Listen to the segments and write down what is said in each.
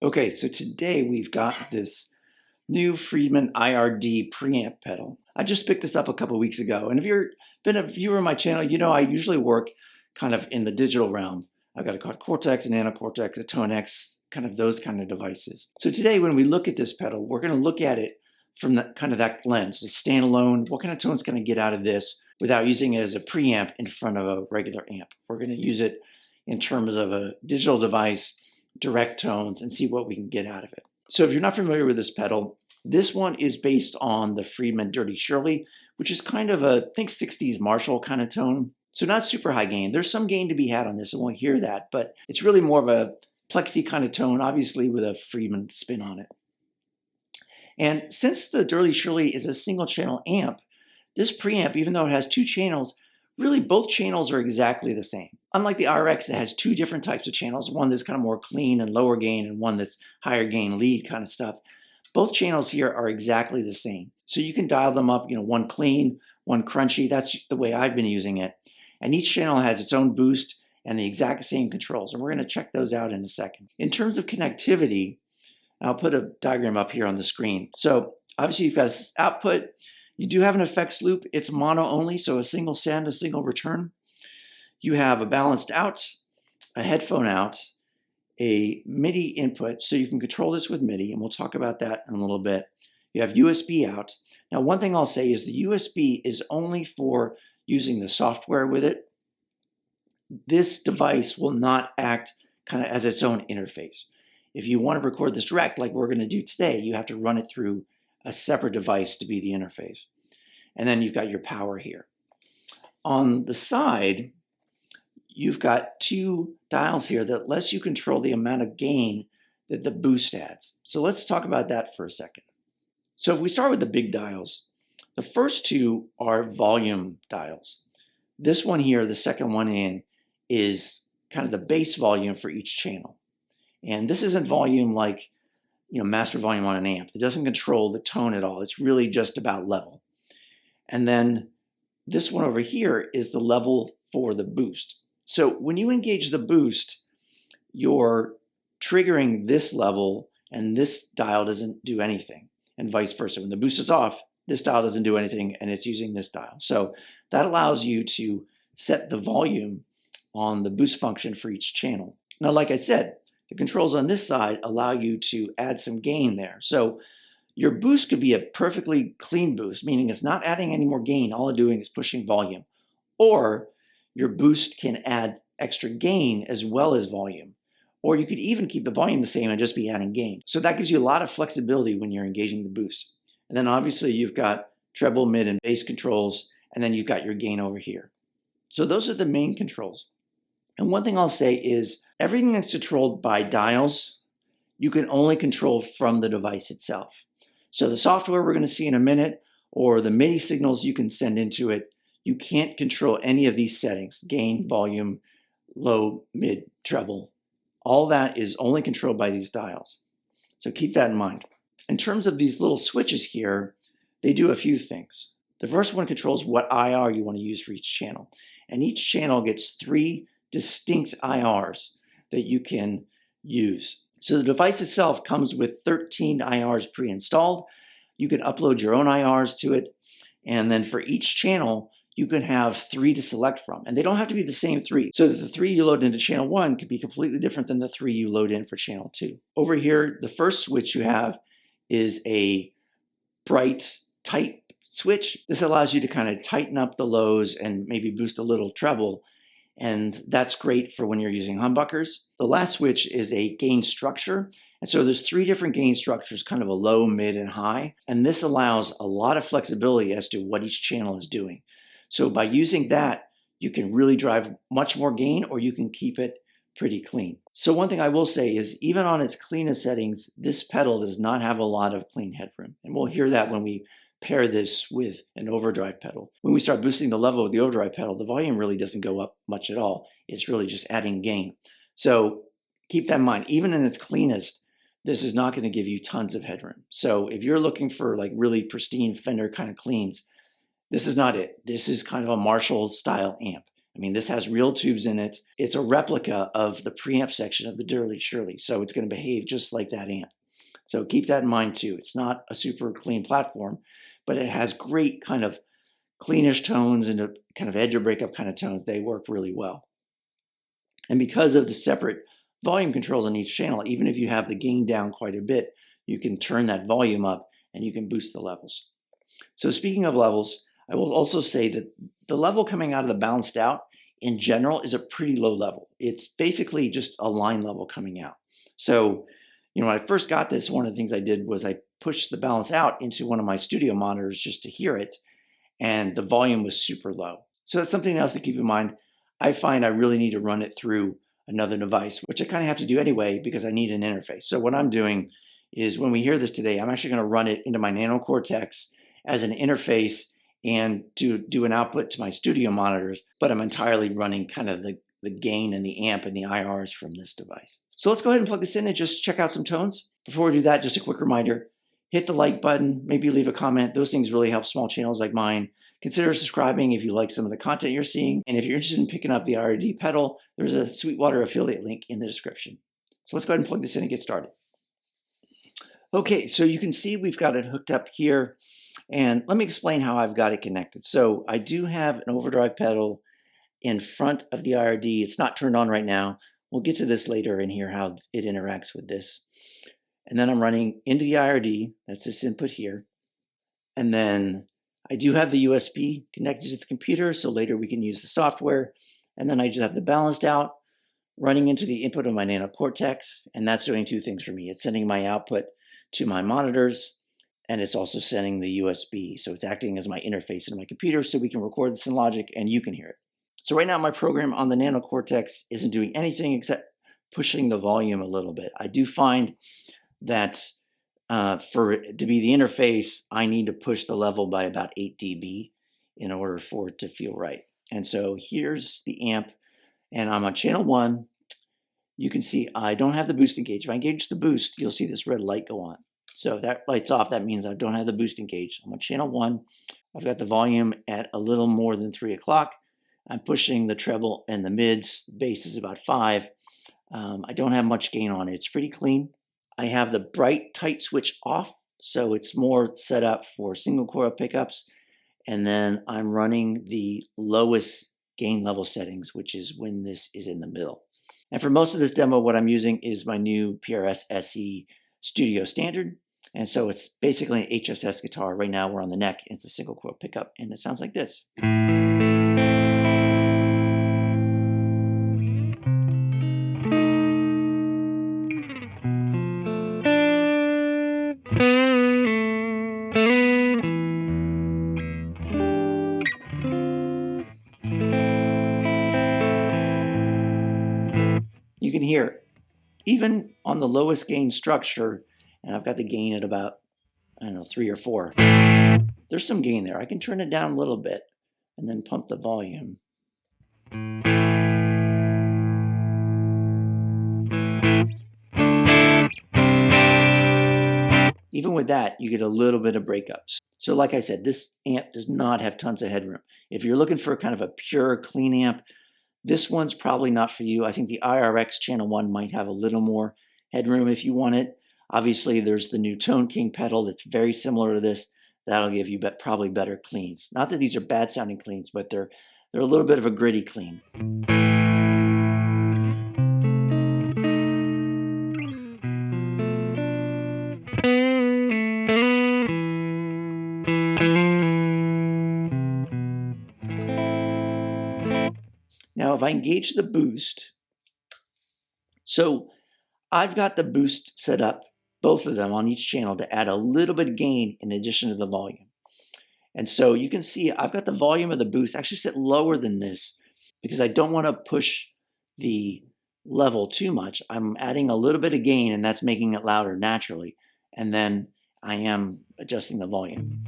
Okay, so today we've got this new Friedman IR-D Preamp Pedal. I just picked this up a couple weeks ago, and if you've been a viewer of my channel, you know I usually work kind of in the digital realm. I've got a Quad Cortex, a Nano Cortex, a Tone X, kind of those kind of devices. So today when we look at this pedal, we're going to look at it from that lens, the standalone. What kind of tones can I get out of this without using it as a preamp in front of a regular amp? We're going to use it in terms of a digital device, direct tones, and see what we can get out of it. So if you're not familiar with this pedal, this one is based on the Friedman Dirty Shirley, which is kind of a, I think, 60s Marshall kind of tone. So not super high gain. There's some gain to be had on this, and we'll hear that, but it's really more of a plexi kind of tone, obviously with a Friedman spin on it. And since the Dirty Shirley is a single channel amp, this preamp, even though it has two channels, really both channels are exactly the same. Unlike the RX that has two different types of channels, one that's kind of more clean and lower gain and one that's higher gain lead kind of stuff, both channels here are exactly the same. So you can dial them up, one clean, one crunchy. That's the way I've been using it. And each channel has its own boost and the exact same controls. And we're going to check those out in a second. In terms of connectivity, I'll put a diagram up here on the screen. So obviously you've got an output. You do have an effects loop. It's mono only, so a single send, a single return. You have a balanced out, a headphone out, a MIDI input, so you can control this with MIDI, and we'll talk about that in a little bit. You have USB out. Now, one thing I'll say is the USB is only for using the software with it. This device will not act kind of as its own interface. If you want to record this direct, like we're going to do today, you have to run it through a separate device to be the interface. And then you've got your power here. On the side, you've got two dials here that lets you control the amount of gain that the boost adds. So let's talk about that for a second. So if we start with the big dials, the first two are volume dials. This one here, the second one in, is kind of the base volume for each channel. And this isn't volume like master volume on an amp. It doesn't control the tone at all. It's really just about level. And then this one over here is the level for the boost. So when you engage the boost, you're triggering this level and this dial doesn't do anything, and vice versa. When the boost is off, this dial doesn't do anything and it's using this dial. So that allows you to set the volume on the boost function for each channel. Now, like I said, the controls on this side allow you to add some gain there. So your boost could be a perfectly clean boost, meaning it's not adding any more gain. All it's doing is pushing volume. Or your boost can add extra gain as well as volume. Or you could even keep the volume the same and just be adding gain. So that gives you a lot of flexibility when you're engaging the boost. And then obviously you've got treble, mid, and bass controls, and then you've got your gain over here. So those are the main controls. And one thing I'll say is everything that's controlled by dials, you can only control from the device itself. So the software we're going to see in a minute, or the MIDI signals you can send into it, you can't control any of these settings: gain, volume, low, mid, treble. All that is only controlled by these dials. So keep that in mind. In terms of these little switches here, they do a few things. The first one controls what IR you want to use for each channel. And each channel gets 3 distinct IRs that you can use. So the device itself comes with 13 IRs pre-installed. You can upload your own IRs to it. And then for each channel, you can have 3 to select from. And they don't have to be the same 3. So the 3 you load into channel 1 could be completely different than the 3 you load in for channel 2. Over here, the first switch you have is a bright, tight switch. This allows you to kind of tighten up the lows and maybe boost a little treble. And that's great for when you're using humbuckers. The last switch is a gain structure. And so there's 3 different gain structures, kind of a low, mid, and high. And this allows a lot of flexibility as to what each channel is doing. So by using that, you can really drive much more gain, or you can keep it pretty clean. So one thing I will say is even on its cleanest settings, this pedal does not have a lot of clean headroom. And we'll hear that when we pair this with an overdrive pedal. When we start boosting the level of the overdrive pedal, the volume really doesn't go up much at all. It's really just adding gain. So keep that in mind. Even in its cleanest, this is not going to give you tons of headroom. So if you're looking for like really pristine Fender kind of cleans, this is not it. This is kind of a Marshall style amp. I mean, this has real tubes in it. It's a replica of the preamp section of the Dirty Shirley, so it's going to behave just like that amp. So keep that in mind too. It's not a super clean platform, but it has great kind of cleanish tones and a kind of edge or breakup kind of tones. They work really well. And because of the separate volume controls on each channel, even if you have the gain down quite a bit, you can turn that volume up and you can boost the levels. So speaking of levels, I will also say that the level coming out of the balanced out in general is a pretty low level. It's basically just a line level coming out. So, when I first got this, one of the things I did was I pushed the balance out into one of my studio monitors just to hear it, and the volume was super low. So that's something else to keep in mind. I find I really need to run it through another device, which I kind of have to do anyway because I need an interface. So what I'm doing is when we hear this today, I'm actually going to run it into my Nano Cortex as an interface and do an output to my studio monitors, but I'm entirely running kind of the gain and the amp and the IRs from this device. So let's go ahead and plug this in and just check out some tones. Before we do that, just a quick reminder, hit the like button, maybe leave a comment. Those things really help small channels like mine. Consider subscribing if you like some of the content you're seeing. And if you're interested in picking up the IR-D pedal, there's a Sweetwater affiliate link in the description. So let's go ahead and plug this in and get started. Okay, so you can see we've got it hooked up here. And let me explain how I've got it connected. So I do have an overdrive pedal in front of the IR-D. It's not turned on right now. We'll get to this later and hear how it interacts with this. And then I'm running into the IR-D. That's this input here. And then I do have the USB connected to the computer, so later we can use the software. And then I just have the balanced out running into the input of my Nano Cortex. And that's doing two things for me. It's sending my output to my monitors, and it's also sending the USB. So it's acting as my interface into my computer so we can record this in Logic and you can hear it. So right now my program on the Nano Cortex isn't doing anything except pushing the volume a little bit. I do find that for it to be the interface, I need to push the level by about 8 dB in order for it to feel right. And so here's the amp, and I'm on channel 1. You can see I don't have the boost engaged. If I engage the boost, you'll see this red light go on. So if that light's off, that means I don't have the boost engaged. I'm on channel 1. I've got the volume at a little more than 3 o'clock. I'm pushing the treble and the mids. The bass is about 5. I don't have much gain on it. It's pretty clean. I have the bright tight switch off, so it's more set up for single coil pickups. And then I'm running the lowest gain level settings, which is when this is in the middle. And for most of this demo, what I'm using is my new PRS SE Studio Standard. And so it's basically an HSS guitar. Right now we're on the neck, and it's a single coil pickup, and it sounds like this. You can hear, even on the lowest gain structure, and I've got the gain at about, 3 or 4. There's some gain there. I can turn it down a little bit and then pump the volume. Even with that, you get a little bit of breakups. So like I said, this amp does not have tons of headroom. If you're looking for kind of a pure, clean amp, this one's probably not for you. I think the IRX channel 1 might have a little more headroom if you want it. Obviously, there's the new Tone King pedal that's very similar to this. That'll give you probably better cleans. Not that these are bad sounding cleans, but they're a little bit of a gritty clean. Now, if I engage the boost, so I've got the boost set up, both of them on each channel, to add a little bit of gain in addition to the volume. And so you can see I've got the volume of the boost actually set lower than this because I don't want to push the level too much. I'm adding a little bit of gain, and that's making it louder naturally. And then I am adjusting the volume.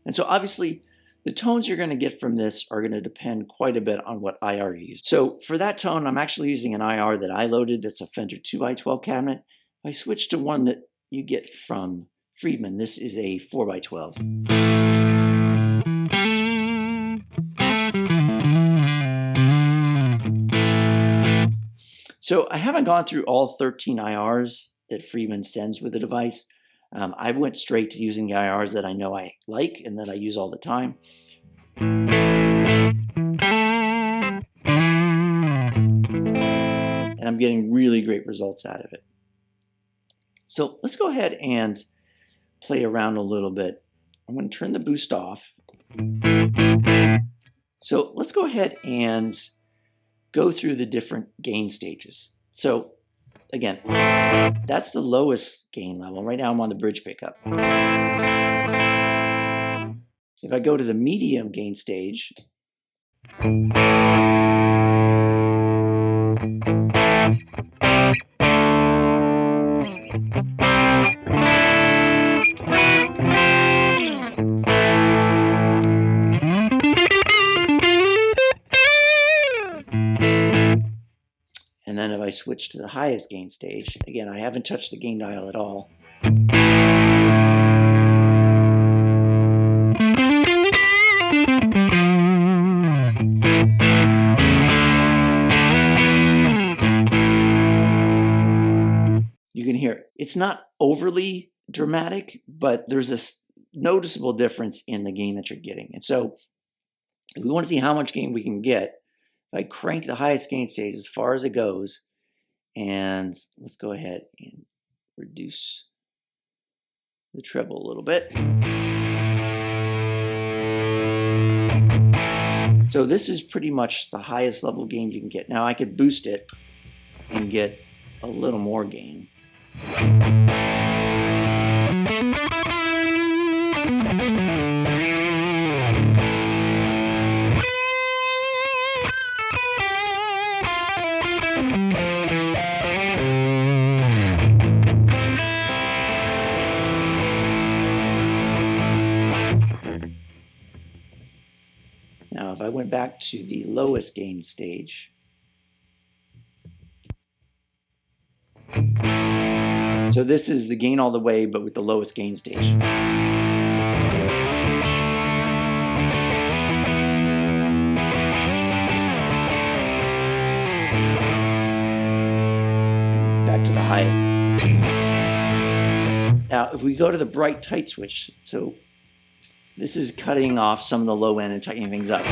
And so obviously the tones you're going to get from this are going to depend quite a bit on what IR you use. So for that tone, I'm actually using an IR that I loaded. That's a Fender 2x12 cabinet. If I switch to one that you get from Friedman, this is a 4x12. So I haven't gone through all 13 IRs that Friedman sends with the device. I went straight to using the IRs that I know I like and that I use all the time. And I'm getting really great results out of it. So let's go ahead and play around a little bit. I'm going to turn the boost off. So let's go ahead and go through the different gain stages. So again, that's the lowest gain level. Right now I'm on the bridge pickup. If I go to the medium gain stage, and then if I switch to the highest gain stage, again, I haven't touched the gain dial at all. You can hear it. It's not overly dramatic, but there's a noticeable difference in the gain that you're getting. And so if we want to see how much gain we can get, if I crank the highest gain stage as far as it goes, and let's go ahead and reduce the treble a little bit. So this is pretty much the highest level gain you can get. Now I could boost it and get a little more gain. Now, if I went back to the lowest gain stage, so this is the gain all the way, but with the lowest gain stage. Back to the highest. Now, if we go to the bright tight switch, so this is cutting off some of the low end and tightening things up.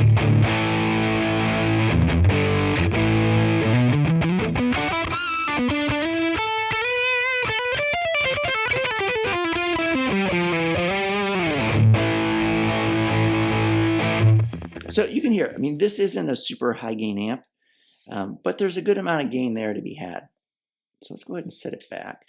So you can hear, I mean, this isn't a super high gain amp, but there's a good amount of gain there to be had. So let's go ahead and set it back.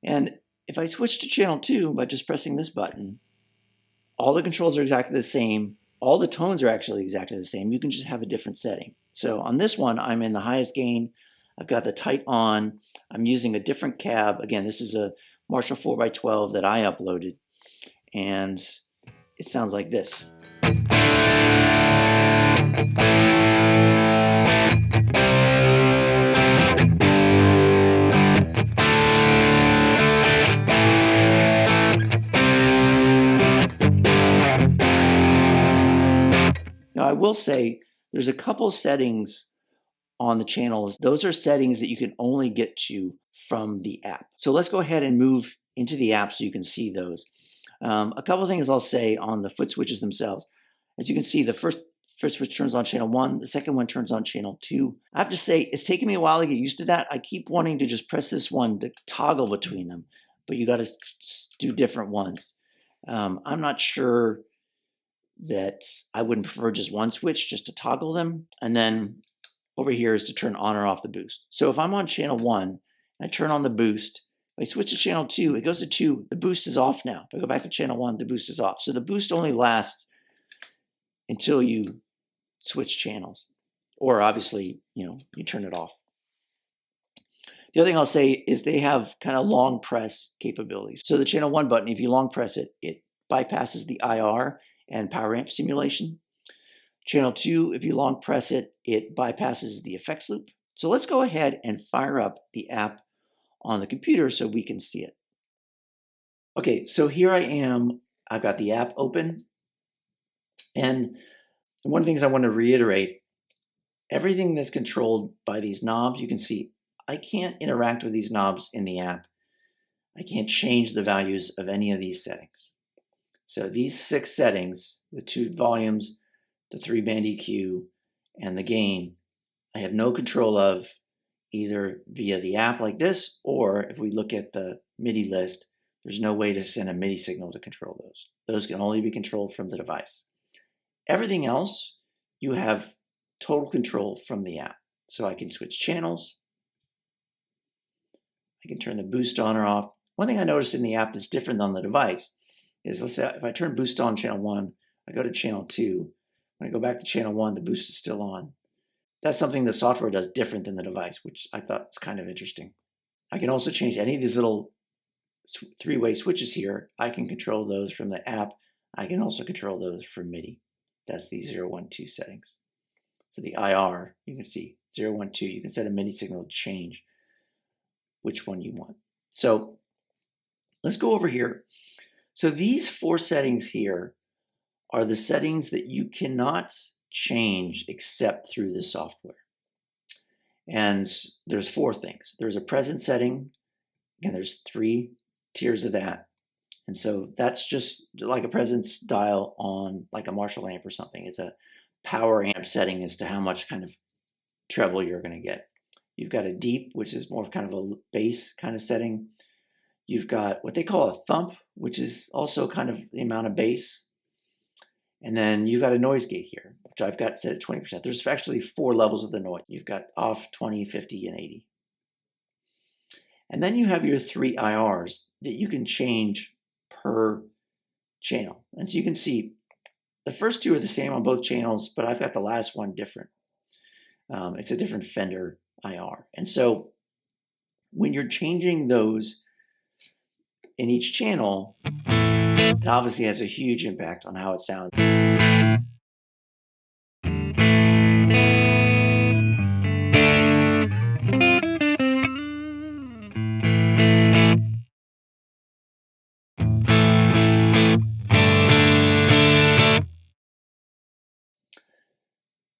And if I switch to channel 2 by just pressing this button, all the controls are exactly the same. All the tones are actually exactly the same. You can just have a different setting. So on this one, I'm in the highest gain. I've got the tight on. I'm using a different cab. Again, this is a Marshall 4x12 that I uploaded. And it sounds like this. Now, I will say there's a couple settings on the channels. Those are settings that you can only get to from the app. So let's go ahead and move into the app so you can see those. A couple of things I'll say on the foot switches themselves. As you can see, the first switch turns on channel 1, the second one turns on channel 2. I have to say, it's taken me a while to get used to that. I keep wanting to just press this one to toggle between them. but you got to do different ones. I'm not sure that I wouldn't prefer just one switch just to toggle them. And then over here is to turn on or off the boost. So if I'm on channel 1 and I turn on the boost, if I switch to channel 2, it goes to 2, the boost is off now. If I go back to channel 1, the boost is off. So the boost only lasts until you switch channels. Or obviously, you turn it off. The other thing I'll say is they have kind of long press capabilities. So the channel 1 button, if you long press it, it bypasses the IR and power amp simulation. Channel 2, if you long press it, it bypasses the effects loop. So let's go ahead and fire up the app on the computer so we can see it. Okay, so here I am. I've got the app open. And one of the things I want to reiterate, everything that's controlled by these knobs, you can see I can't interact with these knobs in the app. I can't change the values of any of these settings. So these 6 settings, the 2 volumes, the 3-band EQ, and the gain, I have no control of either via the app like this, or if we look at the MIDI list, there's no way to send a MIDI signal to control those. Those can only be controlled from the device. Everything else, you have total control from the app. So I can switch channels. I can turn the boost on or off. One thing I noticed in the app that's different than the device is, let's say if I turn boost on channel 1, I go to channel 2. When I go back to channel 1, the boost is still on. That's something the software does different than the device, which I thought was kind of interesting. I can also change any of these little 3-way switches here. I can control those from the app. I can also control those from MIDI. That's the 0, 1, 2 settings. So the IR, you can see 0, 1, 2. You can set a MIDI signal to change which one you want. So let's go over here. So these 4 settings here are the settings that you cannot change except through the software. And there's 4 things. There's a presence setting. Again, there's 3 tiers of that. And so that's just like a presence dial on like a Marshall amp or something. It's a power amp setting as to how much kind of treble you're going to get. You've got a deep, which is more kind of a bass kind of setting. You've got what they call a thump, which is also kind of the amount of bass. And then you've got a noise gate here, which I've got set at 20%. There's actually 4 levels of the noise. You've got off, 20, 50, and 80. And then you have your 3 IRs that you can change per channel. And so you can see the first 2 are the same on both channels, but I've got the last one different. It's a different Fender IR. And so when you're changing those in each channel, it obviously has a huge impact on how it sounds.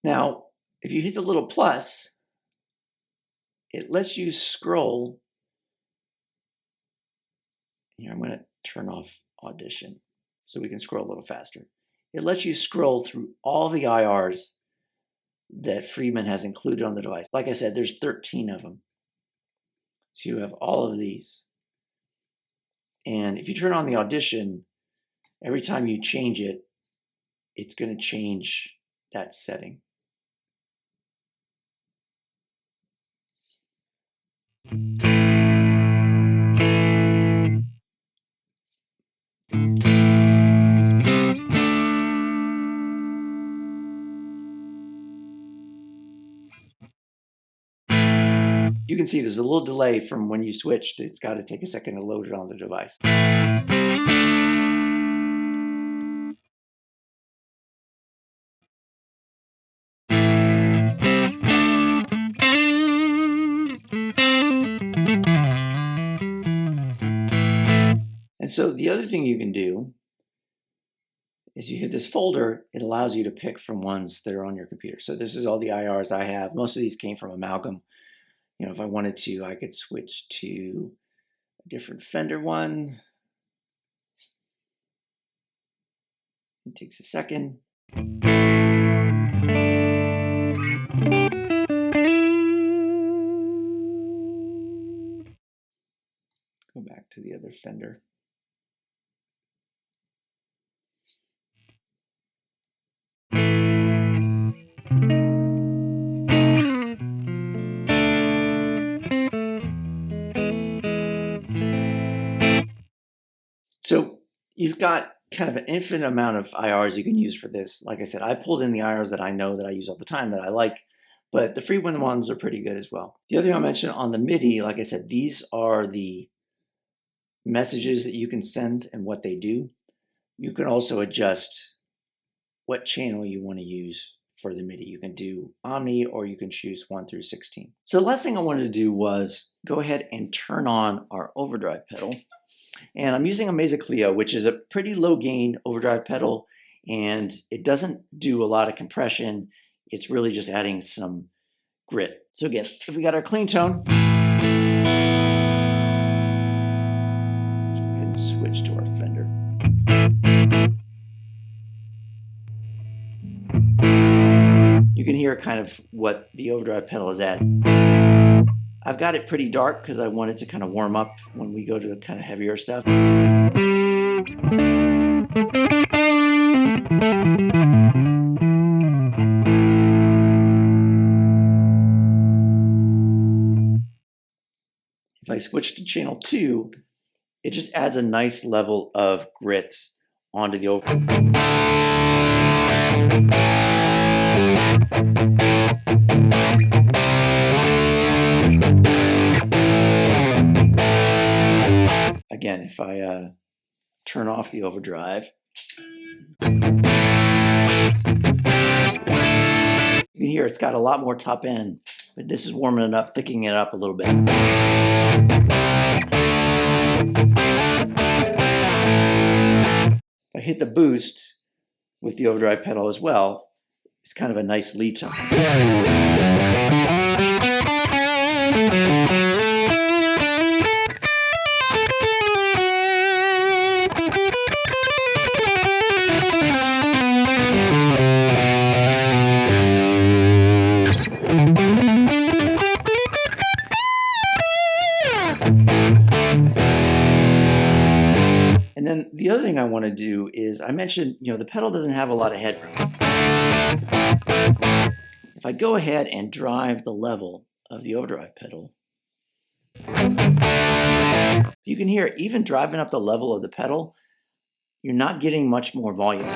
Now, if you hit the little plus, it lets you scroll. Here, I'm going to turn off Audition so we can scroll a little faster. It lets you scroll through all the IRs that Friedman has included on the device. Like I said, there's 13 of them. So you have all of these. And if you turn on the Audition, every time you change it, it's going to change that setting. You can see there's a little delay from when you switched. It's got to take a second to load it on the device. And so the other thing you can do is you hit this folder, it allows you to pick from ones that are on your computer. So this is all the IRs I have. Most of these came from Amalgam. You know, if I wanted to, I could switch to a different Fender one. It takes a second. Go back to the other fender. So you've got kind of an infinite amount of IRs you can use for this. Like I said, I pulled in the IRs that I know that I use all the time that I like, but the Friedman ones are pretty good as well. The other thing I'll mention on the MIDI, like I said, these are the messages that you can send and what they do. You can also adjust what channel you want to use for the MIDI. You can do Omni or you can choose 1 through 16. So the last thing I wanted to do was go ahead and turn on our overdrive pedal. And I'm using a Mesa Clio, which is a pretty low gain overdrive pedal, and it doesn't do a lot of compression. It's really just adding some grit. So again, if we got our clean tone, let's go ahead and switch to our Fender. You can hear kind of what the overdrive pedal is at. I've got it pretty dark because I want it to kind of warm up when we go to the kind of heavier stuff. If I switch to channel 2, it just adds a nice level of grit onto the overdrive. Again, if I turn off the overdrive, you can hear it's got a lot more top end, but this is warming it up, thickening it up a little bit. If I hit the boost with the overdrive pedal as well, it's kind of a nice lead tone. And then the other thing I want to do is, I mentioned, the pedal doesn't have a lot of headroom. If I go ahead and drive the level of the overdrive pedal, you can hear even driving up the level of the pedal, you're not getting much more volume.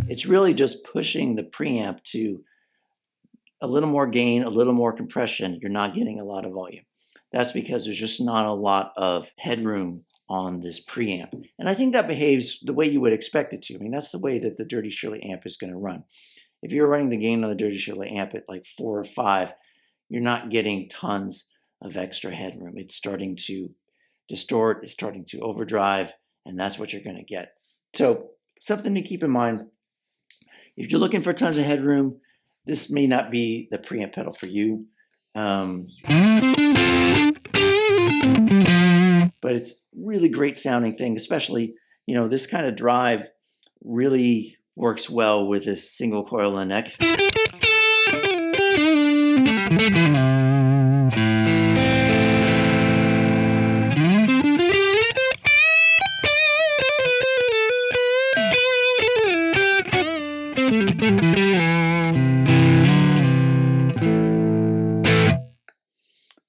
It's really just pushing the preamp to a little more gain, a little more compression. You're not getting a lot of volume. That's because there's just not a lot of headroom on this preamp. And I think that behaves the way you would expect it to. I mean, that's the way that the Dirty Shirley amp is going to run. If you're running the gain on the Dirty Shirley amp at like 4 or 5, you're not getting tons of extra headroom. It's starting to distort, it's starting to overdrive, and that's what you're going to get. So something to keep in mind. If you're looking for tons of headroom, this may not be the preamp pedal for you. But it's really great sounding thing, especially, this kind of drive really works well with this single coil in the neck.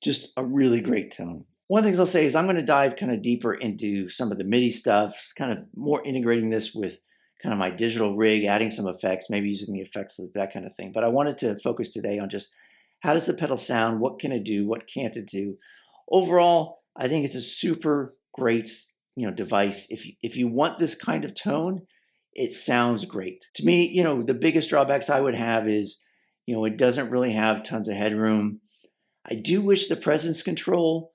Just a really great tone. One of the things I'll say is I'm going to dive kind of deeper into some of the MIDI stuff, kind of more integrating this with kind of my digital rig, adding some effects, maybe using the effects loop, that kind of thing. But I wanted to focus today on just how does the pedal sound, what can it do, what can't it do. Overall, I think it's a super great device. If you want this kind of tone, it sounds great. To me, the biggest drawbacks I would have is, it doesn't really have tons of headroom. I do wish the presence control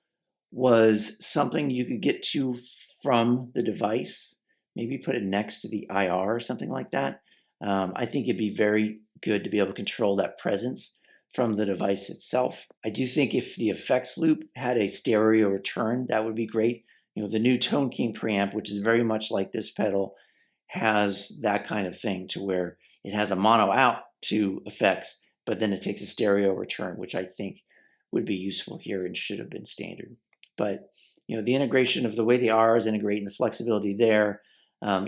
was something you could get to from the device. Maybe put it next to the IR or something like that. I think it'd be very good to be able to control that presence from the device itself. I do think if the effects loop had a stereo return, that would be great. The new Tone King preamp, which is very much like this pedal, has that kind of thing to where it has a mono out to effects, but then it takes a stereo return, which I think would be useful here and should have been standard. But the integration of the way the R's integrate and the flexibility there,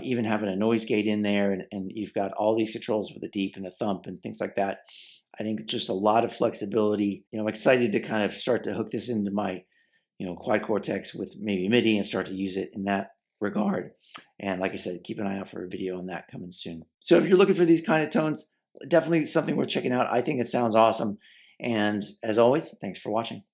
even having a noise gate in there, and you've got all these controls with the deep and the thump and things like that. I think just a lot of flexibility. I'm excited to kind of start to hook this into my, quad cortex with maybe MIDI and start to use it in that regard. And like I said, keep an eye out for a video on that coming soon. So if you're looking for these kind of tones, definitely something worth checking out. I think it sounds awesome. And as always, thanks for watching.